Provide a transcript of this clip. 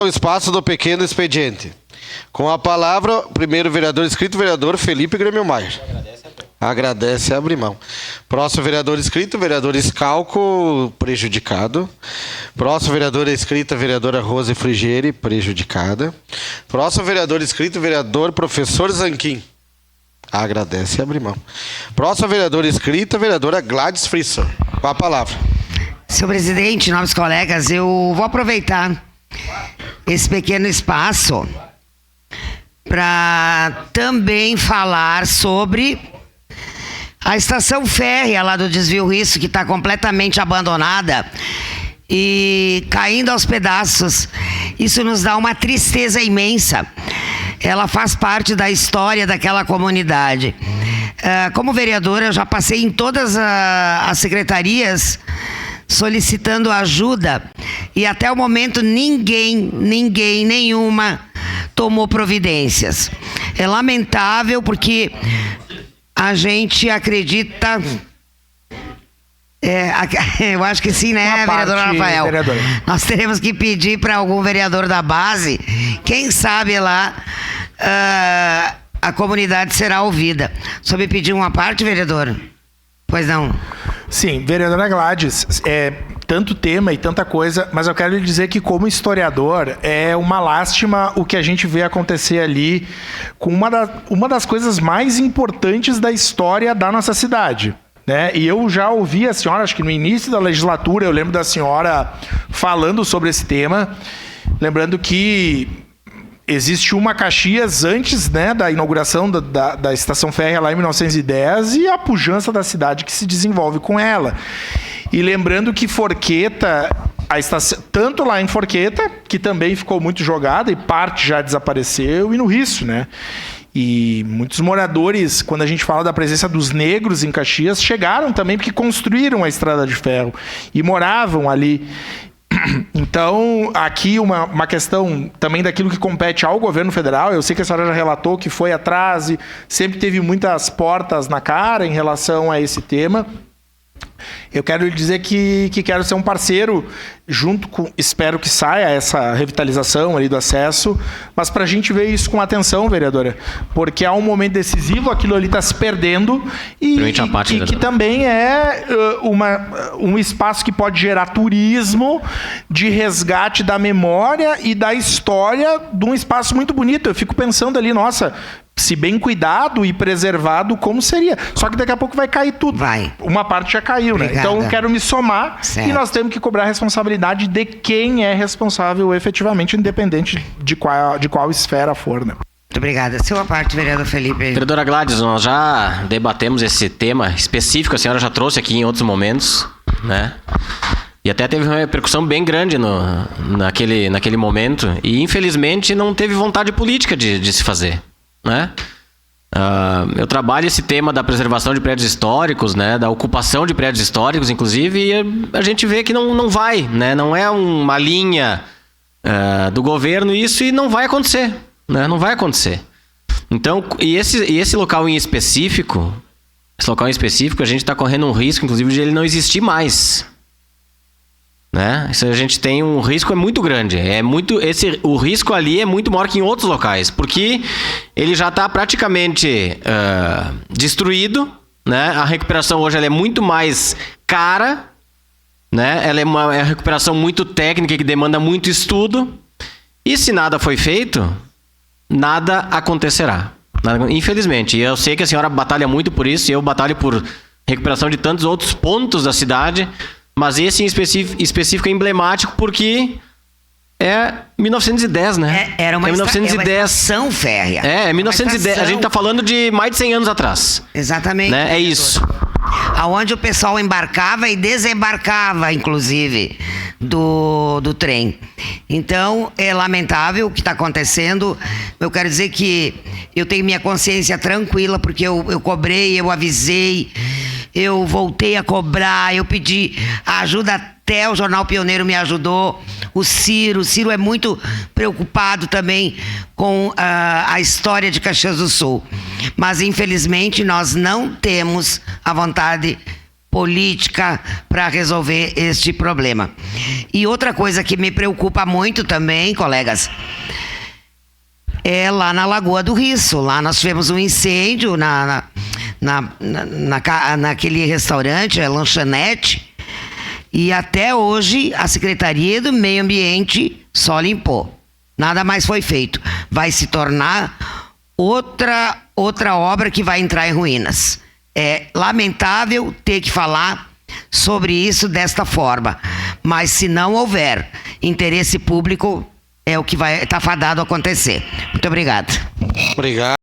O espaço do pequeno expediente. Com a palavra, primeiro vereador inscrito, vereador Felipe Grêmio Maier. Agradece, abre mão. Próximo vereador inscrito, vereador Scalco, prejudicado. Próximo vereador inscrita, vereadora Rose Frigieri, prejudicada. Próximo vereador inscrito, vereador professor Zanquim. Agradece, abre mão. Próxima vereadora inscrita, vereadora Gladys Frisson. Com a palavra. Senhor presidente, nobres colegas, eu vou aproveitar esse pequeno espaço para também falar sobre a estação férrea lá do Desvio Risso, que está completamente abandonada e caindo aos pedaços. Isso nos dá uma tristeza imensa. Ela faz parte da história daquela comunidade. Como vereadora, eu já passei em todas as secretarias solicitando ajuda e até o momento nenhuma tomou providências. É lamentável porque a gente acredita... eu acho que sim, né, vereador Rafael? Vereadora. Nós teremos que pedir para algum vereador da base, quem sabe lá a comunidade será ouvida. Só me pedir uma parte, vereador? Pois não. Sim, vereadora Gladys, tanto tema e tanta coisa, mas eu quero lhe dizer que, como historiador, é uma lástima o que a gente vê acontecer ali com uma das coisas mais importantes da história da nossa cidade. Né? E eu já ouvi a senhora, acho que no início da legislatura, eu lembro da senhora falando sobre esse tema, lembrando que existe uma Caxias antes, né, da inauguração da estação férrea lá em 1910 e a pujança da cidade que se desenvolve com ela. E lembrando que Forqueta, a estação, tanto lá em Forqueta, que também ficou muito jogada e parte já desapareceu, e no Risso, né? E muitos moradores, quando a gente fala da presença dos negros em Caxias, chegaram também porque construíram a estrada de ferro e moravam ali. Então, aqui uma questão também daquilo que compete ao governo federal. Eu sei que a senhora já relatou que foi atrás e sempre teve muitas portas na cara em relação a esse tema. Eu quero lhe dizer que quero ser um parceiro junto com... Espero que saia essa revitalização ali do acesso, mas para a gente ver isso com atenção, vereadora, porque há um momento decisivo, aquilo ali está se perdendo e que também é um espaço que pode gerar turismo, de resgate da memória e da história de um espaço muito bonito. Eu fico pensando ali, nossa... Se bem cuidado e preservado, como seria? Só que daqui a pouco vai cair tudo. Vai. Uma parte já caiu, né? Então eu quero me somar, certo. E nós temos que cobrar a responsabilidade de quem é responsável efetivamente, independente de qual esfera for, né? Muito obrigada. Sua parte, vereador Felipe. Vereadora Gladys, nós já debatemos esse tema específico, a senhora já trouxe aqui em outros momentos, né? E até teve uma repercussão bem grande naquele momento. E infelizmente não teve vontade política de se fazer. Né? Eu trabalho esse tema da preservação de prédios históricos, né? Da ocupação de prédios históricos, inclusive, e a gente vê que não vai, né? Não é uma linha do governo isso e não vai acontecer, né? Não vai acontecer. Então, e esse local em específico, a gente está correndo um risco, inclusive, de ele não existir mais. Né? Isso a gente tem um risco muito grande. O risco ali é muito maior que em outros locais, porque ele já está praticamente destruído, né? A recuperação hoje ela é muito mais cara, né? Ela é uma recuperação muito técnica que demanda muito estudo. E se nada foi feito, nada acontecerá. Infelizmente. E eu sei que a senhora batalha muito por isso, e eu batalho por recuperação de tantos outros pontos da cidade. Mas esse em específico é emblemático porque é 1910, né? Era uma estação férrea. É 1910. A gente está falando de mais de 100 anos atrás. Exatamente. Né? É isso. Aonde o pessoal embarcava e desembarcava, inclusive, do trem. Então, é lamentável o que está acontecendo. Eu quero dizer que eu tenho minha consciência tranquila, porque eu cobrei, eu avisei, eu voltei a cobrar, eu pedi ajuda, até o Jornal Pioneiro me ajudou. O Ciro é muito preocupado também com a história de Caxias do Sul. Mas, infelizmente, nós não temos a vontade política para resolver este problema. E outra coisa que me preocupa muito também, colegas, é lá na Lagoa do Risso. Lá nós tivemos um incêndio naquele restaurante, a lanchonete, e até hoje a Secretaria do Meio Ambiente só limpou. Nada mais foi feito. Vai se tornar outra obra que vai entrar em ruínas. É lamentável ter que falar sobre isso desta forma, mas se não houver interesse público, é o que vai estar fadado a acontecer. Muito obrigada. Obrigado.